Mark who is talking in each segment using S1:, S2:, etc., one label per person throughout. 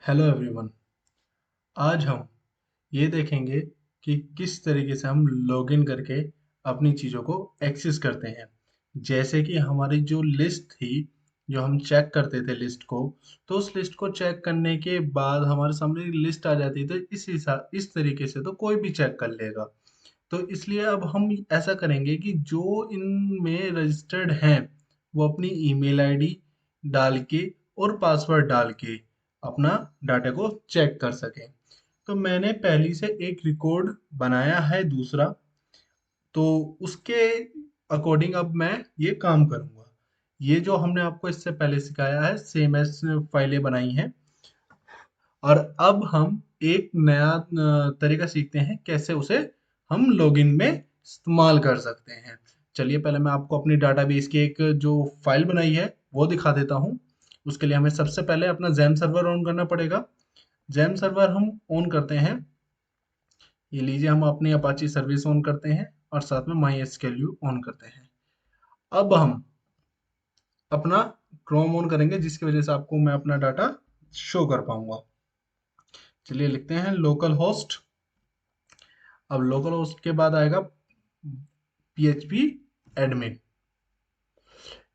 S1: Hello everyone. आज हम ये देखेंगे कि किस तरीके से हम लॉगिन करके अपनी चीज़ों को एक्सेस करते हैं। जैसे कि हमारी जो लिस्ट थी, जो हम चेक करते थे लिस्ट को, तो उस लिस्ट को चेक करने के बाद हमारे सामने लिस्ट आ जाती थी। इस तरीके से तो कोई भी चेक कर लेगा। तो इसलिए अब हम ऐसा करेंगे कि जो इनमें रजिस्टर्ड हैं वो अपनी ईमेल आईडी डाल के और पासवर्ड डाल के अपना डाटा को चेक कर सकें। तो मैंने पहली से एक रिकॉर्ड बनाया है दूसरा, तो उसके अकॉर्डिंग अब मैं ये काम करूँगा। ये जो हमने आपको इससे पहले सिखाया है सेम एस फाइलें बनाई हैं, और अब हम एक नया तरीका सीखते हैं कैसे उसे हम लॉगिन में इस्तेमाल कर सकते हैं। चलिए पहले मैं आपको अपनी डाटाबेस की एक जो फाइल बनाई है वो दिखा देता हूँ। उसके लिए हमें सबसे पहले अपना जैम सर्वर ऑन करना पड़ेगा। जैम सर्वर हम ऑन करते हैं। ये लीजिए, हम अपनी अपाची सर्विस ऑन करते हैं और साथ में माई एसक्यूएल ऑन करते हैं। अब हम अपना क्रोम ऑन करेंगे, जिसकी वजह से आपको मैं अपना डाटा शो कर पाऊंगा। चलिए लिखते हैं लोकल होस्ट। अब लोकल होस्ट के बाद आएगा PHP एडमिन।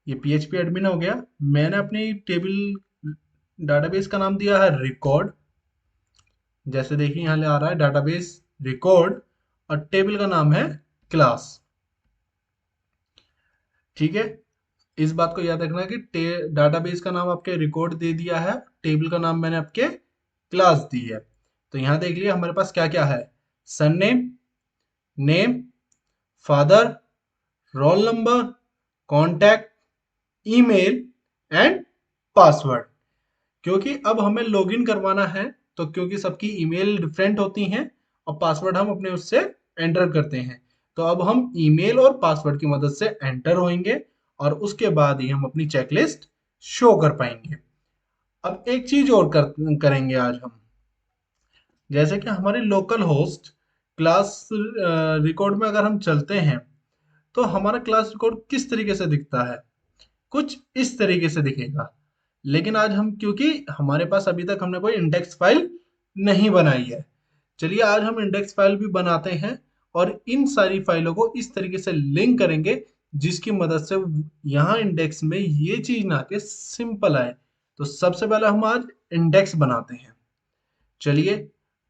S1: ये PHP एडमिन हो गया। मैंने अपनी टेबल डाटाबेस का नाम दिया है रिकॉर्ड। जैसे देखिए यहाँ ले आ रहा है डाटाबेस रिकॉर्ड, और टेबल का नाम है क्लास। ठीक है, इस बात को याद रखना कि डाटाबेस का नाम आपके रिकॉर्ड दे दिया है, टेबल का नाम मैंने आपके क्लास दी है। तो यहाँ देख लिया हमारे पास क्या क्या है। Surname, name, father, roll number, contact, email and password. क्योंकि अब हमें लॉगिन करवाना है, तो क्योंकि सबकी ईमेल डिफरेंट होती हैं और पासवर्ड हम अपने उससे एंटर करते हैं, तो अब हम ईमेल और पासवर्ड की मदद से एंटर होंगे और उसके बाद ही हम अपनी चेकलिस्ट शो कर पाएंगे। अब एक चीज और करेंगे आज हम। जैसे कि हमारे लोकल होस्ट क्लास रिकॉर्ड में अगर हम चलते हैं, तो हमारा क्लास रिकॉर्ड किस तरीके से दिखता है, कुछ इस तरीके से दिखेगा। लेकिन आज हम, क्योंकि हमारे पास अभी तक हमने कोई इंडेक्स फाइल नहीं बनाई है, चलिए आज हम इंडेक्स फाइल भी बनाते हैं और इन सारी फाइलों को इस तरीके से लिंक करेंगे जिसकी मदद से यहाँ इंडेक्स में ये चीज ना के सिंपल आए। तो सबसे पहले हम आज इंडेक्स बनाते हैं। चलिए,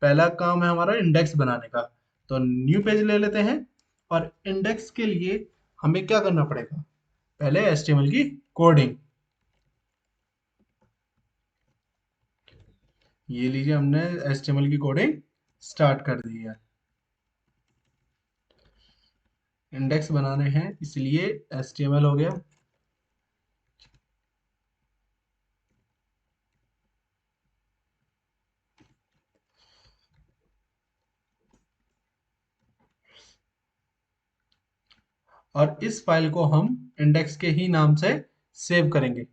S1: पहला काम है हमारा इंडेक्स बनाने का। तो न्यू पेज ले लेते हैं, और इंडेक्स के लिए हमें क्या करना पड़ेगा, पहले HTML की कोडिंग। ये लीजिए, हमने HTML की कोडिंग स्टार्ट कर दी है। इंडेक्स बनाने हैं इसलिए HTML हो गया। और इस फाइल को हम इंडेक्स के ही नाम से सेव करेंगे।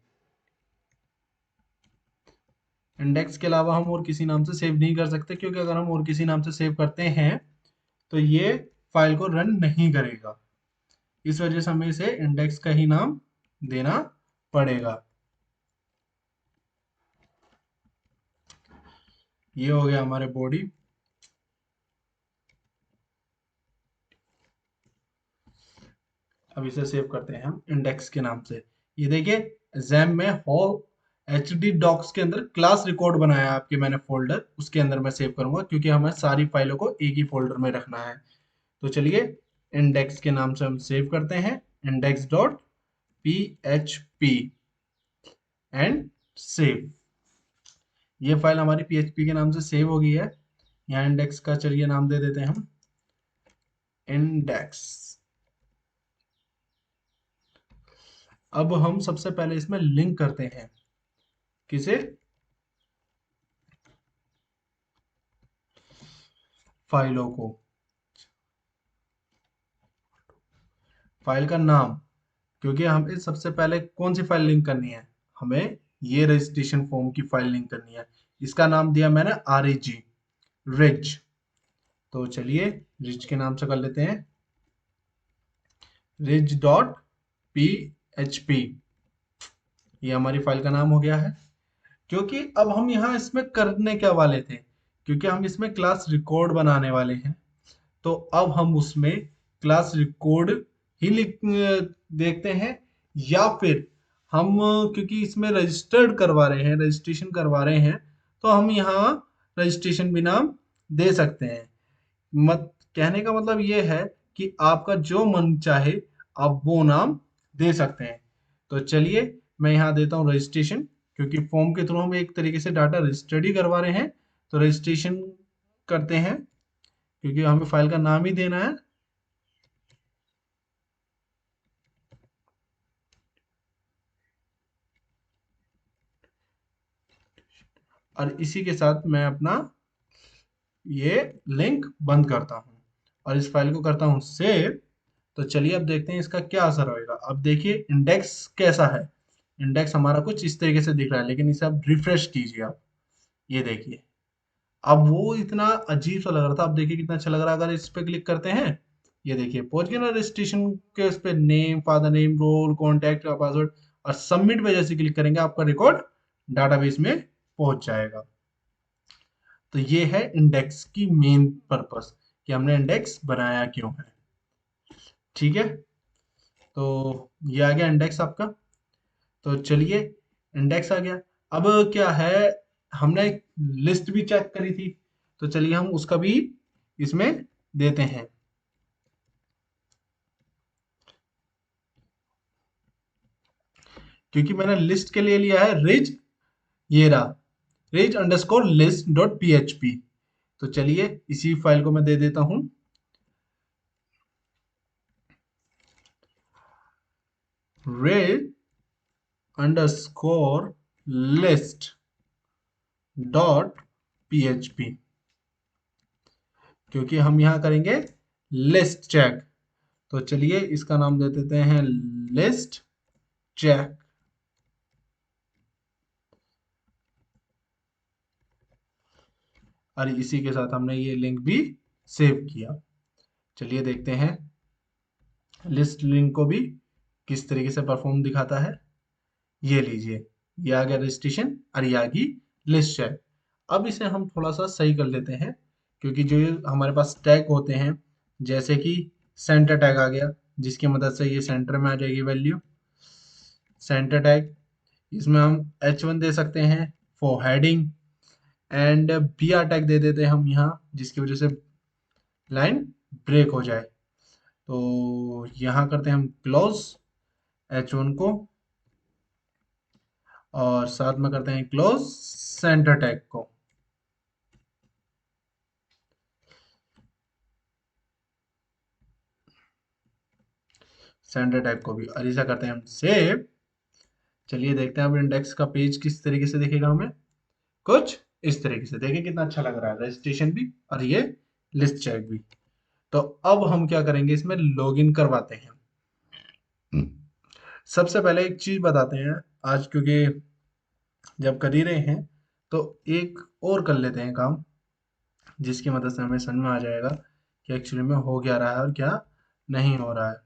S1: इंडेक्स के अलावा हम और किसी नाम से सेव नहीं कर सकते, क्योंकि अगर हम और किसी नाम से सेव करते हैं तो ये फाइल को रन नहीं करेगा। इस वजह से हमें इसे इंडेक्स का ही नाम देना पड़ेगा। ये हो गया हमारे बॉडी। अब इसे सेव करते हैं हम इंडेक्स के नाम से। ये देखिए, जैम में हो HD डॉक्स के अंदर क्लास रिकॉर्ड बनाया है आपके मैंने फोल्डर, उसके अंदर मैं सेव करूंगा, क्योंकि हमें सारी फाइलों को एक ही फोल्डर में रखना है। तो चलिए, इंडेक्स के नाम से हम सेव करते हैं index.php एंड सेव। ये फाइल हमारी PHP के नाम से सेव हो गई है। यहाँ इंडेक्स का चलिए नाम दे देते हैं हम इंडेक्स। अब हम सबसे पहले इसमें लिंक करते हैं, किसे, फाइलों को। फाइल का नाम, क्योंकि हमें सबसे पहले कौन सी फाइल लिंक करनी है, हमें ये रजिस्ट्रेशन फॉर्म की फाइल लिंक करनी है। इसका नाम दिया मैंने RAG, रिज। तो चलिए रिज के नाम से कर लेते हैं rich.php। ये हमारी फाइल का नाम हो गया है। क्योंकि अब हम यहाँ इसमें करने क्या वाले थे, क्योंकि हम इसमें क्लास रिकॉर्ड बनाने वाले हैं, तो अब हम उसमें क्लास रिकॉर्ड ही देखते हैं, या फिर हम क्योंकि इसमें रजिस्टर्ड करवा रहे हैं, रजिस्ट्रेशन करवा रहे हैं, तो हम यहाँ रजिस्ट्रेशन भी नाम दे सकते हैं। मत कहने का मतलब ये है कि आपका जो मन चाहे आप वो नाम दे सकते हैं। तो चलिए मैं यहाँ देता हूँ रजिस्ट्रेशन, क्योंकि फॉर्म के थ्रू हम एक तरीके से डाटा रजिस्टर्ड ही करवा रहे हैं, तो रजिस्ट्रेशन करते हैं, क्योंकि हमें फाइल का नाम ही देना है। और इसी के साथ मैं अपना ये लिंक बंद करता हूँ और इस फाइल को करता हूँ सेव। तो चलिए अब देखते हैं इसका क्या असर होएगा। अब देखिए इंडेक्स कैसा है। इंडेक्स हमारा कुछ इस तरीके से दिख रहा है, लेकिन इसे आप रिफ्रेश कीजिए। आप ये देखिए, अब वो इतना अजीब सा लग रहा था, अब देखिए कितना अच्छा लग रहा है। अगर इस पे क्लिक करते हैं, ये देखिए पहुंच गए ना रजिस्ट्रेशन के उस पे, name, father name, roll, contact, password, और सबमिट पे जैसे क्लिक करेंगे आपका रिकॉर्ड डाटाबेस में पहुंच जाएगा। तो ये है इंडेक्स की मेन पर्पस, कि हमने इंडेक्स बनाया क्यों है। ठीक है, तो ये आ गया इंडेक्स आपका। तो चलिए इंडेक्स आ गया। अब क्या है, हमने लिस्ट भी चेक करी थी, तो चलिए हम उसका भी इसमें देते हैं। क्योंकि मैंने लिस्ट के लिए लिया है रिज, ये रहा ridge underscore list dot P H P. तो चलिए इसी फाइल को मैं दे देता हूं, ridge underscore list dot P H P, क्योंकि हम यहाँ करेंगे लिस्ट चेक। तो चलिए इसका नाम दे देते हैं लिस्ट चेक। और इसी के साथ हमने ये लिंक भी सेव किया। चलिए देखते हैं लिस्ट लिंक को भी किस तरीके से परफॉर्म दिखाता है। ये लीजिए, ये आ गया रजिस्ट्रेशन और ये आ गई लिस्ट चेक। अब इसे हम थोड़ा सा सही कर लेते हैं, क्योंकि जो हमारे पास टैग होते हैं, जैसे कि सेंटर टैग आ गया, जिसकी मदद से ये सेंटर में आ जाएगी वैल्यू। सेंटर टैग, इसमें हम H1 दे सकते हैं for heading, and B R tag दे देते हैं हम यहाँ, जिसकी वजह से लाइन ब्रेक हो जाए। तो यहाँ करते हैं हम क्लोज H1 को, और साथ में करते हैं क्लोज सेंटर टैग को। सेंटर टैग को भी, और ऐसा करते हैं हम सेव। चलिए देखते हैं अब इंडेक्स का पेज किस तरीके से दिखेगा हमें। कुछ इस तरीके से, देखिए कितना अच्छा लग रहा है, रजिस्ट्रेशन भी और ये लिस्ट चेक भी। तो अब हम क्या करेंगे, इसमें लॉगिन करवाते हैं। सबसे पहले एक चीज बताते हैं आज, क्योंकि जब कर ही रहे हैं तो एक और कर लेते हैं काम, जिसकी मदद से हमें समझ में आ जाएगा कि एक्चुअली में हो क्या रहा है और क्या नहीं हो रहा है।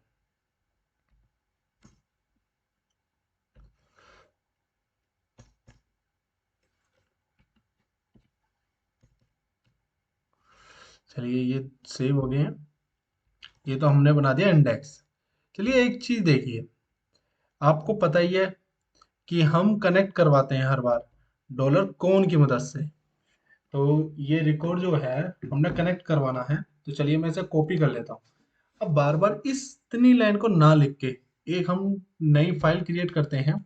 S1: चलिए ये सेव हो गए हैं। ये तो हमने बना दिया इंडेक्स। चलिए एक चीज देखिए, आपको पता ही है कि हम कनेक्ट करवाते हैं हर बार डॉलर कोन की मदद से। तो ये रिकॉर्ड जो है हमने कनेक्ट करवाना है, तो चलिए मैं इसे कॉपी कर लेता हूँ। अब बार बार इस इतनी लाइन को ना लिख के एक हम नई फाइल क्रिएट करते हैं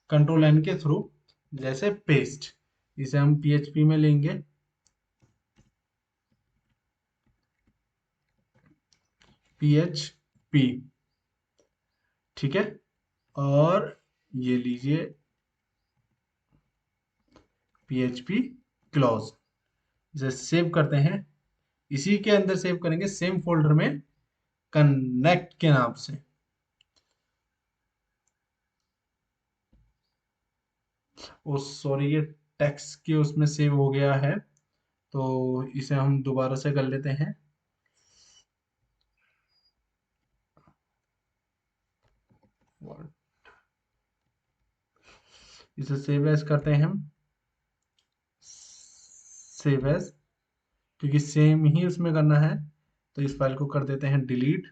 S1: कंट्रोल एन के थ्रू, जैसे पेस्ट। इसे हम पीएचपी में लेंगे, पीएचपी, ठीक है। और ये लीजिए पीएचपी क्लोज। इसे सेव करते हैं, इसी के अंदर सेव करेंगे सेम फोल्डर में, कनेक्ट के नाम से। ओ सॉरी, ये टेक्स्ट के उसमें सेव हो गया है, तो इसे हम दोबारा से कर लेते हैं। इसे सेव एज करते हैं हम। सेव एज, क्योंकि सेम ही उसमें करना है तो इस फाइल को कर देते हैं डिलीट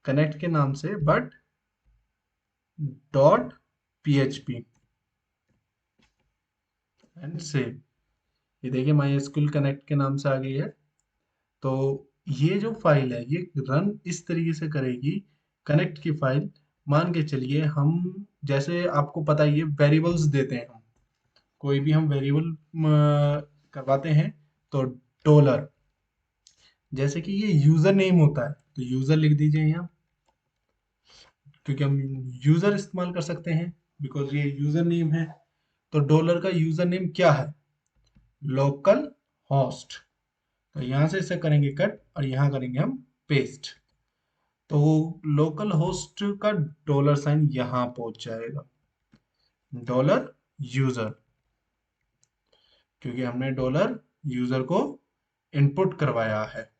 S1: कनेक्ट के नाम से, but dot php and save. ये देखिए माई एसक्यूएल कनेक्ट के नाम से आ गई है। तो ये जो फाइल है ये रन इस तरीके से करेगी, कनेक्ट की फाइल। मान के चलिए हम, जैसे आपको पता ही है वेरिएबल्स देते हैं हम, कोई भी हम वेरिएबल करवाते हैं तो डॉलर, जैसे कि ये यूजर नेम होता है तो यूजर लिख दीजिए यहाँ, क्योंकि हम यूजर इस्तेमाल कर सकते हैं बिकॉज ये यूजर नेम है। तो डॉलर का यूजर नेम क्या है, लोकल होस्ट। तो यहाँ से इसे करेंगे कट और यहाँ करेंगे हम पेस्ट। तो लोकल होस्ट का डॉलर साइन यहाँ पहुंच जाएगा, डॉलर यूजर, क्योंकि हमने डॉलर यूजर को इनपुट करवाया है।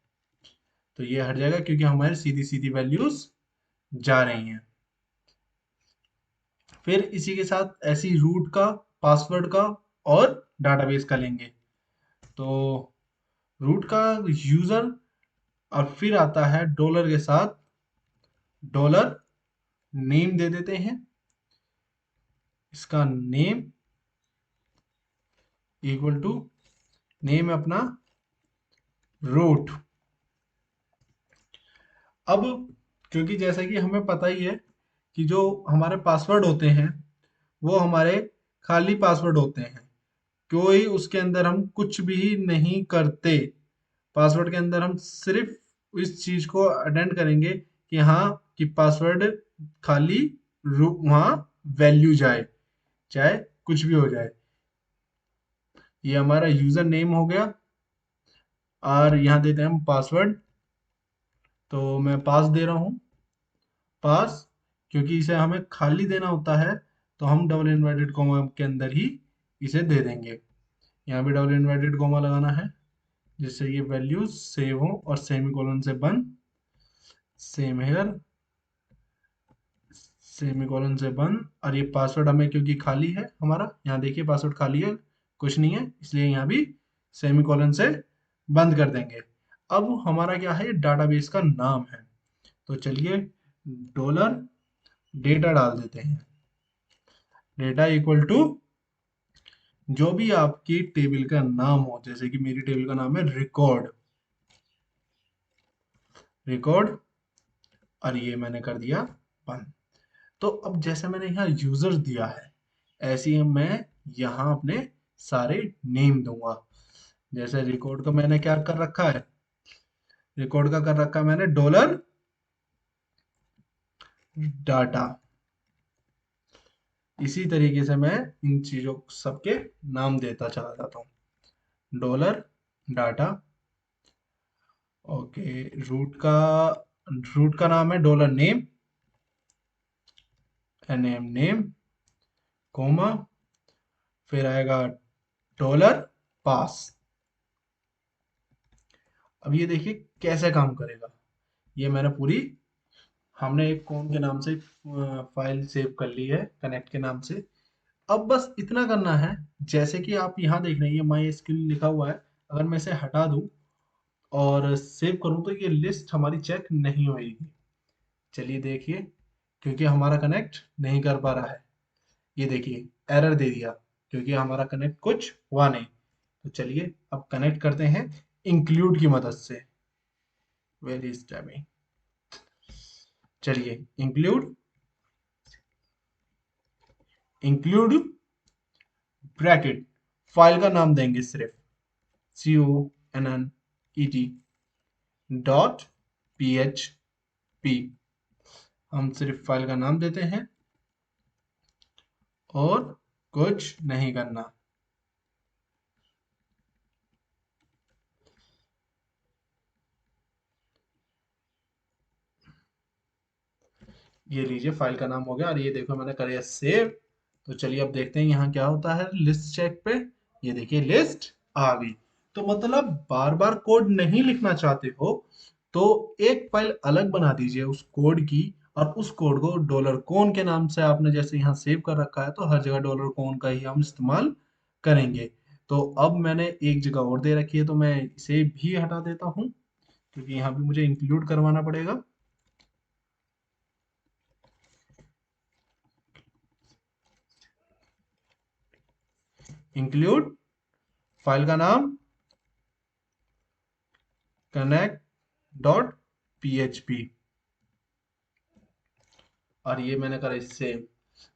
S1: तो ये हट जाएगा क्योंकि हमारी सीधी सीधी वैल्यूज जा रही हैं। फिर इसी के साथ ऐसी रूट का, पासवर्ड का और डाटाबेस का लेंगे। तो रूट का यूजर और फिर आता है डॉलर के साथ डॉलर नेम दे देते हैं। इसका नेम इक्वल टू नेम है अपना रूट। अब क्योंकि जैसा कि हमें पता ही है कि जो हमारे पासवर्ड होते हैं वो हमारे खाली पासवर्ड होते हैं, कोई उसके अंदर हम कुछ भी नहीं करते। पासवर्ड के अंदर हम सिर्फ इस चीज को अटेंड करेंगे कि हाँ कि पासवर्ड खाली वहाँ वैल्यू जाए, चाहे कुछ भी हो जाए। ये हमारा यूजर नेम हो गया और यहाँ देते हैं हम पासवर्ड। तो मैं पास दे रहा हूँ, पास, क्योंकि इसे हमें खाली देना होता है तो हम डबल इन्वर्टेड कॉमा के अंदर ही इसे दे देंगे। यहाँ भी डबल इन्वर्टेड कॉमा लगाना है जिससे ये वैल्यूज सेव हो और सेमीकोलन से बंद, सेम हेयर, सेमीकोलन से बंद। और ये पासवर्ड हमें क्योंकि खाली है हमारा, यहाँ देखिए पासवर्ड खाली है, कुछ नहीं है, इसलिए यहाँ भी सेमीकोलन से बंद कर देंगे। अब हमारा क्या है, डाटाबेस का नाम है। तो चलिए डॉलर डेटा डाल देते हैं, डेटा इक्वल टू जो भी आपकी टेबल का नाम हो, जैसे कि मेरी टेबल का नाम है रिकॉर्ड, रिकॉर्ड, और ये मैंने कर दिया बंद। तो अब जैसे मैंने यहाँ यूजर दिया है ऐसे ही मैं यहाँ अपने सारे नेम दूंगा। जैसे रिकॉर्ड का मैंने क्या कर रखा है, रिकॉर्ड का कर रखा है मैंने डॉलर डाटा। इसी तरीके से मैं इन चीजों सबके नाम देता चला जाता हूँ, डॉलर डाटा। ओके, रूट का नाम है dollar name, name name, comma, फिर आएगा डॉलर पास। अब ये देखिए कैसे काम करेगा। ये मैंने पूरी, हमने एक कॉम के नाम से फाइल सेव कर ली है कनेक्ट के नाम से। अब बस इतना करना है, जैसे कि आप यहाँ देख रहे हैं माई एसक्यूएल लिखा हुआ है, अगर मैं इसे हटा दूं और सेव करूं तो ये लिस्ट हमारी चेक नहीं होगी। चलिए देखिए, क्योंकि हमारा कनेक्ट नहीं कर पा रहा है, ये देखिए एरर दे दिया क्योंकि हमारा कनेक्ट कुछ हुआ नहीं। तो चलिए अब कनेक्ट करते हैं इंक्लूड की मदद से। Very is timing. चलिए इंक्लूड, इंक्लूड ब्रैकेट, फाइल का नाम देंगे सिर्फ CONNET डॉट PHP। हम सिर्फ फाइल का नाम देते हैं और कुछ नहीं करना। ये लीजिए फाइल का नाम हो गया और ये देखो मैंने कर सेव। तो चलिए अब देखते हैं यहाँ क्या होता है लिस्ट चेक पे। ये देखिए लिस्ट आ गई। तो मतलब बार बार कोड नहीं लिखना चाहते हो तो एक फाइल अलग बना दीजिए उस कोड की, और उस कोड को डॉलर कोन के नाम से आपने जैसे यहाँ सेव कर रखा है तो हर जगह डॉलर कोन का ही हम इस्तेमाल करेंगे। तो अब मैंने एक जगह और दे रखी है, तो मैं इसे भी हटा देता हूँ, क्योंकि यहाँ पे मुझे इंक्लूड करवाना पड़ेगा। इंक्लूड फाइल का नाम कनेक्ट डॉट php, और ये मैंने करा इससे।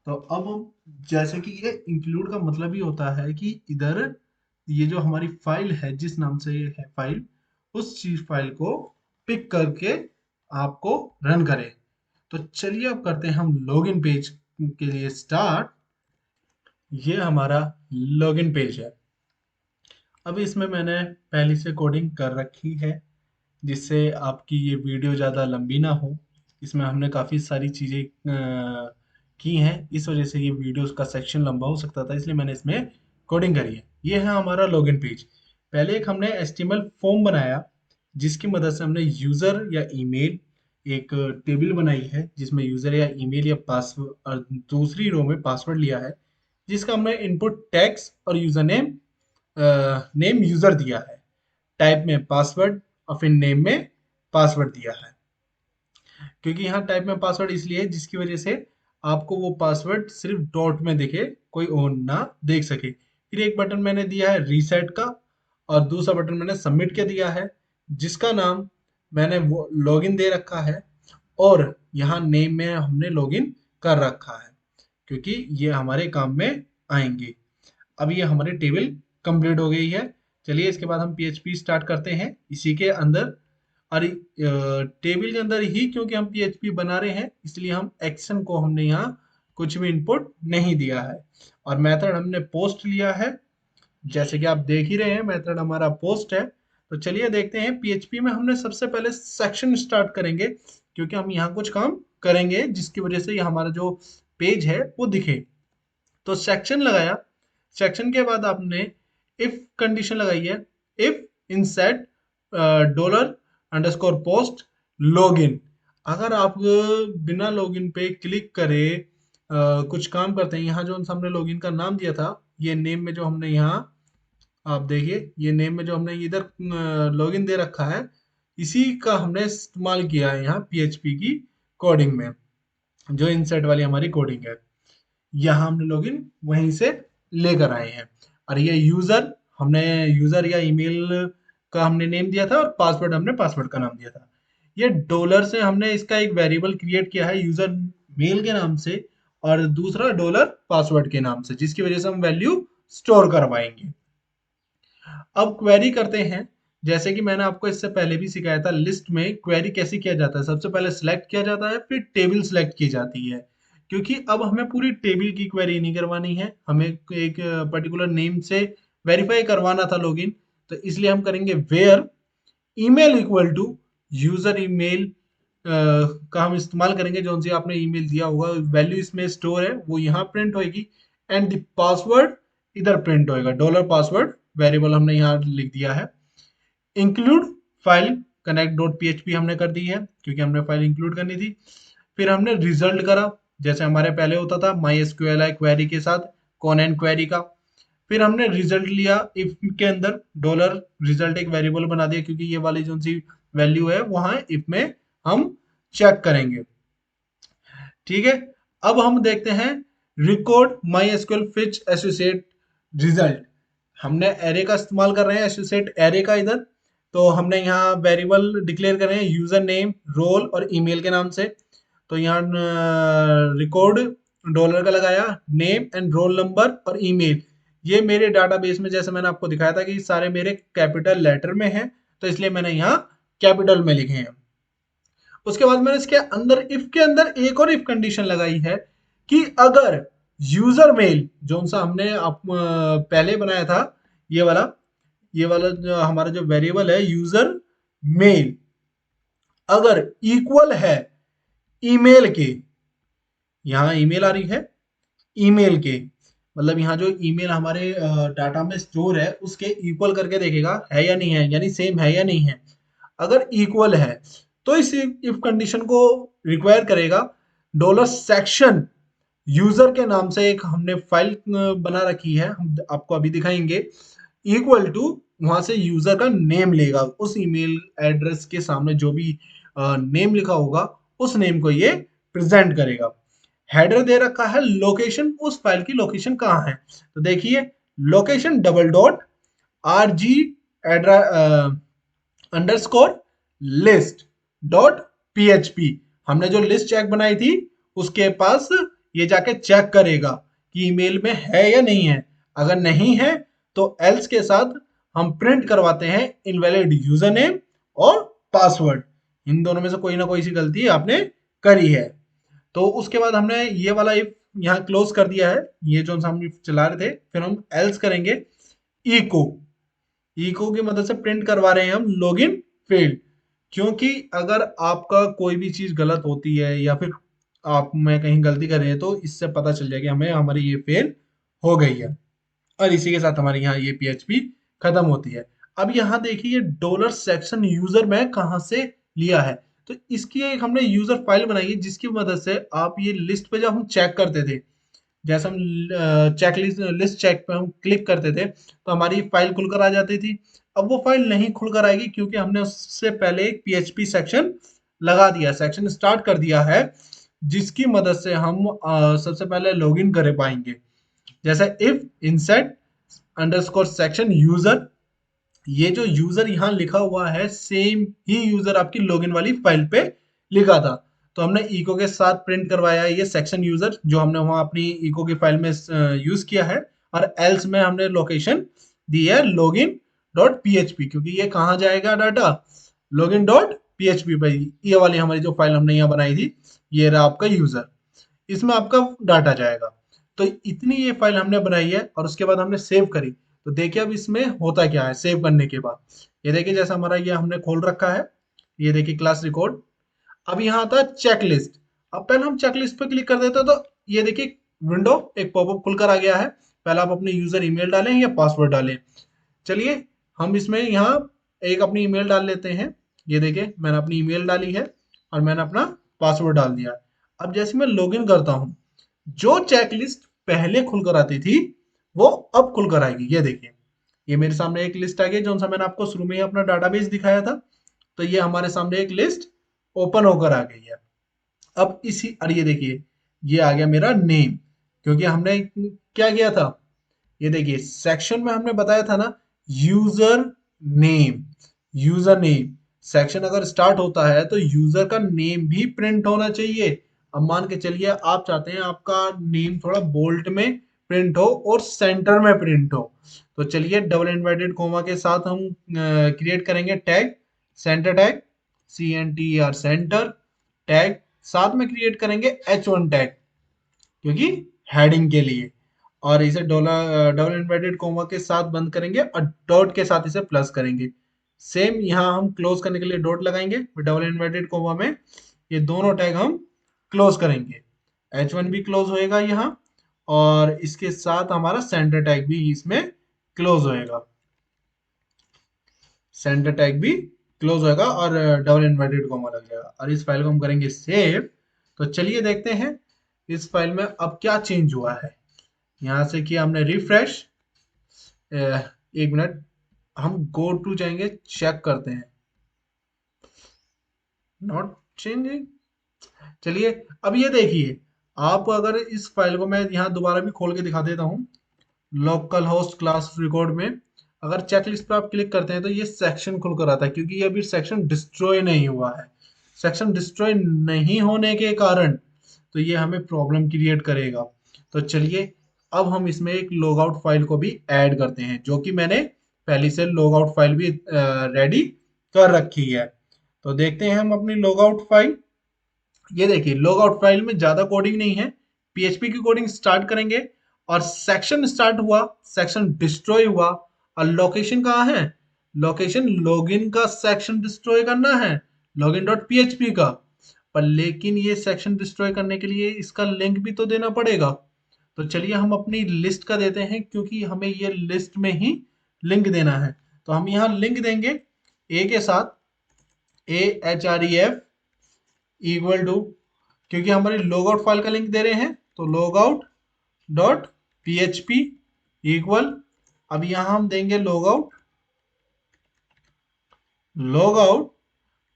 S1: तो अब जैसे कि ये इंक्लूड का मतलब ही होता है कि इधर ये जो हमारी फाइल है, जिस नाम से ये है फाइल, उस चीज फाइल को पिक करके आपको रन करे। तो चलिए अब करते हैं हम लॉगिन पेज के लिए स्टार्ट। ये हमारा लॉगिन पेज है। अब इसमें मैंने पहले से कोडिंग कर रखी है, जिससे आपकी ये वीडियो ज़्यादा लंबी ना हो। इसमें हमने काफ़ी सारी चीज़ें की हैं, इस वजह से ये वीडियो का सेक्शन लंबा हो सकता था, इसलिए मैंने इसमें कोडिंग करी है। ये है हमारा लॉगिन पेज। पहले एक हमने HTML फॉर्म बनाया, जिसकी मदद से हमने यूज़र या ईमेल, एक टेबल बनाई है जिसमें यूज़र या ईमेल या पासवर्ड, और दूसरी रो में पासवर्ड लिया है, जिसका हमने इनपुट टैग्स और यूज़र नेम नेम यूज़र दिया है, टाइप में पासवर्ड, और फिर नेम में पासवर्ड दिया है। क्योंकि यहाँ टाइप में पासवर्ड इसलिए है जिसकी वजह से आपको वो पासवर्ड सिर्फ डॉट में दिखे, कोई और ना देख सके। फिर एक बटन मैंने दिया है रीसेट का, और दूसरा बटन मैंने सबमिट के दिया है, जिसका नाम मैंने वो लॉगिन दे रखा है, और यहाँ नेम में हमने लॉगिन कर रखा है, क्योंकि ये हमारे काम में आएंगे। अब ये हमारी टेबल कंप्लीट हो गई है। चलिए इसके बाद हम PHP स्टार्ट करते हैं इसी के अंदर। और टेबल के अंदर ही क्योंकि हम PHP बना रहे हैं, इसलिए हम एक्शन को हमने यहाँ कुछ भी इनपुट नहीं दिया है, और मेथड हमने पोस्ट लिया है। जैसे कि आप देख ही रहे हैं, मेथड हमारा पोस्ट है। तो चलिए देखते हैं। PHP में हमने सबसे पहले सेक्शन स्टार्ट करेंगे, क्योंकि हम यहाँ कुछ काम करेंगे जिसकी वजह से ये हमारा जो पेज है वो दिखे। तो सेक्शन लगाया। सेक्शन के बाद आपने इफ कंडीशन लगाई है, if isset dollar underscore post login. अगर आप बिना लॉगिन पे क्लिक करे कुछ काम करते हैं, यहाँ जो हमने लॉगिन का नाम दिया था, ये नेम में जो हमने यहाँ, आप देखिए ये नेम में जो हमने इधर लॉगिन दे रखा है, इसी का हमने इस्तेमाल किया है यहाँ PHP की कोडिंग में, जो इनसेट वाली हमारी कोडिंग है। यहाँ हमने लॉगिन वहीं से लेकर आए हैं। और ये यूजर, हमने यूजर या ईमेल का हमने नेम दिया था, और पासवर्ड हमने पासवर्ड का नाम दिया था। ये डॉलर से हमने इसका एक वेरिएबल क्रिएट किया है, यूजर मेल के नाम से, और दूसरा डॉलर पासवर्ड के नाम से, जिसकी वजह से हम वैल्यू स्टोर करवाएंगे। अब क्वेरी करते हैं। जैसे कि मैंने आपको इससे पहले भी सिखाया था, लिस्ट में क्वेरी कैसे किया जाता है। सबसे पहले सिलेक्ट किया जाता है, फिर टेबल सिलेक्ट की जाती है, क्योंकि अब हमें पूरी टेबल की क्वेरी नहीं करवानी है, हमें एक पर्टिकुलर नेम से वेरीफाई करवाना था लॉगिन। तो इसलिए हम करेंगे where email equal to user email का हम इस्तेमाल करेंगे, जो सी आपने ईमेल दिया होगा, वैल्यू इसमें स्टोर है वो यहाँ प्रिंट होगी, एंड द पासवर्ड इधर प्रिंट होएगा। डॉलर पासवर्ड वेरिएबल हमने यहाँ लिख दिया है। Include file connect dot PHP हमने कर दी है, क्योंकि हमने फाइल इंक्लूड करनी थी। फिर हमने रिजल्ट करा, जैसे हमारे पहले होता था MySQLi क्वेरी के साथ कॉन क्वेरी का। फिर हमने रिजल्ट लिया इफ के अंदर, डॉलर रिजल्ट एक वेरिएबल बना दिया, क्योंकि ये वाली जो सी वैल्यू है वहां इफ में हम चेक करेंगे। ठीक है। अब हम देखते हैं record MySQL Fitch associate result. हमने एरे का इस्तेमाल कर रहे हैं, एसोसिएट एरे का इधर। तो हमने यहाँ वेरिएबल डिक्लेयर कर रहे हैं यूजर नेम, रोल और ईमेल के नाम से। तो यहाँ रिकॉर्ड डॉलर का लगाया, नेम एंड रोल नंबर और ईमेल। ये मेरे डाटाबेस में, जैसे मैंने आपको दिखाया था, कि सारे मेरे कैपिटल लेटर में हैं, तो इसलिए मैंने यहाँ कैपिटल में लिखे हैं। उसके बाद मैंने इसके अंदर इफ के अंदर एक और इफ कंडीशन लगाई है, कि अगर यूजर मेल जो सा हमने पहले बनाया था, ये वाला जो हमारा जो वेरिएबल है यूजर मेल, अगर इक्वल है ईमेल के, यहाँ ईमेल आ रही है, ईमेल के मतलब यहाँ जो ईमेल हमारे डाटा में स्टोर है उसके इक्वल करके देखेगा है या नहीं है, यानी सेम है या नहीं है। अगर इक्वल है तो इस इफ कंडीशन को रिक्वायर करेगा डॉलर सेक्शन यूजर के नाम से एक हमने फाइल बना रखी है, हम आपको अभी दिखाएंगे। इक्वल टू वहां से यूजर का नेम लेगा, उस ईमेल एड्रेस के सामने जो भी नेम लिखा होगा उस नेम को ये प्रेजेंट करेगा। हेडर दे रखा है लोकेशन, उस फाइल की लोकेशन कहाँ है, तो देखिए location double dot R G underscore list dot PHP. हमने जो लिस्ट चेक बनाई थी उसके पास ये जाके चेक करेगा कि ईमेल में है या नहीं है। अगर नहीं है तो एल्स के साथ हम प्रिंट करवाते हैं इनवैलिड यूजर नेम और पासवर्ड। इन दोनों में से कोई ना कोई सी गलती आपने करी है। तो उसके बाद हमने ये वाला इफ यहाँ क्लोज कर दिया है, ये जो हम चला रहे थे। फिर हम एल्स करेंगे इको। इको की मदद से प्रिंट करवा रहे हैं हम लॉगिन फेल्ड, क्योंकि अगर आपका कोई भी चीज गलत होती है या फिर आप में कहीं गलती कर रहे हैं तो इससे पता चल जाएगा हमें हमारी ये फेल हो गई है। और इसी के साथ हमारे यहाँ ये पीएचपी खत्म होती है। अब यहाँ देखिए डॉलर सेक्शन यूजर में कहाँ से लिया है, तो इसकी एक हमने यूजर फाइल बनाई है जिसकी मदद से आप ये लिस्ट पे जब हम चेक करते थे, जैसे हम चेक लिस्ट चेक पे हम क्लिक करते थे तो हमारी फाइल खुलकर आ जाती थी। अब वो फाइल नहीं खुलकर आएगी क्योंकि हमने उससे पहले एक पीएचपी सेक्शन लगा दिया, सेक्शन स्टार्ट कर दिया है, जिसकी मदद से हम सबसे पहले लॉगिन कर पाएंगे। जैसे इफ इंसेट अंडरस्कोर सेक्शन यूजर, ये जो यूजर यहाँ लिखा हुआ है सेम ही यूजर आपकी लॉगिन वाली फाइल पे लिखा था। तो हमने इको के साथ प्रिंट करवाया है ये सेक्शन यूजर जो हमने वहां अपनी इको की फाइल में यूज किया है। और एल्स में हमने लोकेशन दी है लॉगिन डॉट पीएचपी, क्योंकि ये कहाँ जाएगा डाटा, लॉगिन डॉट पीएचपी पर। ये वाली हमारी जो फाइल हमने यहाँ बनाई थी ये रहा आपका यूजर, इसमें आपका डाटा जाएगा। तो इतनी ये फाइल हमने बनाई है और उसके बाद हमने सेव करी। तो देखिए अब इसमें होता क्या है सेव करने के बाद। ये देखिए जैसा हमारा ये हमने खोल रखा है, ये देखिए क्लास रिकॉर्ड। अब यहाँ आता है चेकलिस्ट। अब पहले हम चेकलिस्ट पे क्लिक कर देते हैं तो ये देखिए विंडो एक पॉपअप खुलकर आ गया है। पहले आप अपने यूजर ईमेल डालें या पासवर्ड डालें। चलिए हम इसमें यहाँ एक अपनी ईमेल डाल लेते हैं। ये देखिए मैंने अपनी ईमेल डाली है और मैंने अपना पासवर्ड डाल दिया है। अब जैसे मैं लॉगिन करता हूँ, जो चेकलिस्ट पहले खुलकर आती थी वो अब खुलकर आएगी। ये देखिए ये मेरे सामने एक लिस्ट आ गई जो सा मैंने आपको शुरू में ही अपना डाटाबेस दिखाया था। तो ये हमारे सामने एक लिस्ट ओपन होकर आ गई है। अब इसी और ये देखिए ये आ गया मेरा नेम, क्योंकि हमने क्या किया था, ये देखिए सेक्शन में हमने बताया था ना user name. User name section अगर स्टार्ट होता है तो यूजर का नेम भी प्रिंट होना चाहिए। अब मान के चलिए आप चाहते हैं आपका नेम थोड़ा बोल्ड में प्रिंट हो और सेंटर में प्रिंट हो, तो चलिए डबल इन्वर्टेड कोमा के साथ हम क्रिएट करेंगे tag, centre tag, CNTR centre tag, साथ में क्रिएट करेंगे H1 टैग क्योंकि हेडिंग के लिए। और इसे डॉलर डबल इन्वर्टेड कोमा के साथ बंद करेंगे और डॉट के साथ इसे प्लस करेंगे। सेम यहाँ हम क्लोज करने के लिए डॉट लगाएंगे, डबल इन्वर्टेड कोमा में ये दोनों टैग हम क्लोज करेंगे। H1 भी क्लोज होएगा यहाँ और इसके साथ हमारा सेंटर टैग भी इसमें क्लोज होएगा। सेंटर टैग भी क्लोज होएगा और डबल इन्वर्टेड कॉमा लग जाएगा और इस फाइल को हम करेंगे सेव। तो चलिए देखते हैं इस फाइल में अब क्या चेंज हुआ है। यहाँ से किया हमने रिफ्रेश, एक मिनट हम गो टू जाएंगे चेक करते हैं, नॉट चेंजिंग। चलिए अब ये देखिए आप अगर इस फाइल को मैं यहाँ दोबारा भी खोल के दिखा देता हूँ, लोकल होस्ट क्लास रिकॉर्ड में अगर चेकलिस्ट पे आप क्लिक करते हैं तो ये सेक्शन खुलकर आता है, क्योंकि ये अभी सेक्शन डिस्ट्रॉय नहीं हुआ है। सेक्शन डिस्ट्रॉय नहीं होने के कारण तो ये हमें प्रॉब्लम क्रिएट करेगा। तो चलिए अब हम इसमें एक लॉग आउट फाइल को भी ऐड करते हैं, जो कि मैंने पहले से लॉग आउट फाइल भी रेडी कर रखी है। तो देखते हैं हम अपनी लॉग आउट फाइल। ये देखिए लॉग आउट फाइल में ज्यादा कोडिंग नहीं है, पीएचपी की कोडिंग स्टार्ट करेंगे और सेक्शन स्टार्ट हुआ, सेक्शन डिस्ट्रॉय हुआ और लोकेशन कहाँ है, लोकेशन लॉगिन का सेक्शन डिस्ट्रॉय करना है, लॉगिन डॉट पीएचपी का। पर लेकिन ये सेक्शन डिस्ट्रॉय करने के लिए इसका लिंक भी तो देना पड़ेगा। तो चलिए हम अपनी लिस्ट का देते हैं, क्योंकि हमें ये लिस्ट में ही लिंक देना है। तो हम यहाँ लिंक देंगे ए के साथ, AHREF इक्वल टू, क्योंकि हमारी लॉग आउट फाइल का लिंक दे रहे हैं तो लॉगआउट डॉट php इक्वल, अब यहां हम देंगे लॉगआउट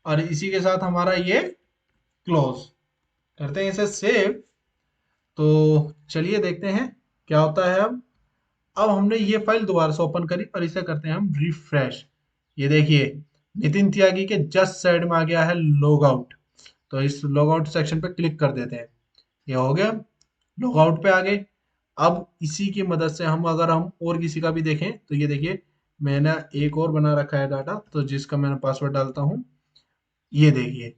S1: और इसी के साथ हमारा ये क्लोज करते हैं इसे सेव। तो चलिए देखते हैं क्या होता है। अब हमने ये फाइल दोबारा से ओपन करी और इसे करते हैं हम रिफ्रेश। ये देखिए नितिन त्यागी के जस्ट साइड में आ गया है लॉग आउट। तो इस लॉग आउट सेक्शन पे क्लिक कर देते हैं। ये हो गया, लॉग आउट पे आ गए। अब इसी की मदद से हम अगर हम और किसी का भी देखें तो ये देखिए मैंने एक और बना रखा है डाटा, तो जिसका मैंने पासवर्ड डालता हूँ। ये देखिए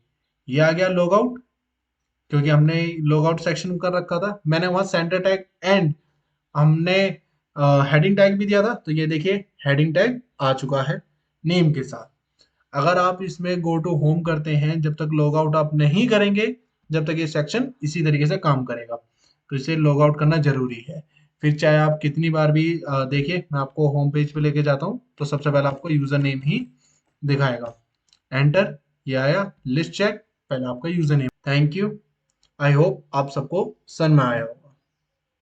S1: ये आ गया लॉग आउट, क्योंकि हमने लॉग आउट सेक्शन कर रखा था। मैंने वहां सेंटर टैग एंड हमने हेडिंग टैग भी दिया था, तो ये देखिए हेडिंग टैग आ चुका है नेम के साथ। अगर आप इसमें गो टू होम करते हैं, जब तक लॉग आउट आप नहीं करेंगे, जब तक ये सेक्शन इसी तरीके से काम करेगा। तो इसे लॉग आउट करना जरूरी है। फिर चाहे आप कितनी बार भी देखिए, मैं आपको होम पेज पे लेके जाता हूँ तो सबसे पहले आपको यूजर नेम ही दिखाएगा। एंटर, ये आया लिस्ट चेक, पहले आपका user name. Thank you. I hope आप सबको समझ में आया हो।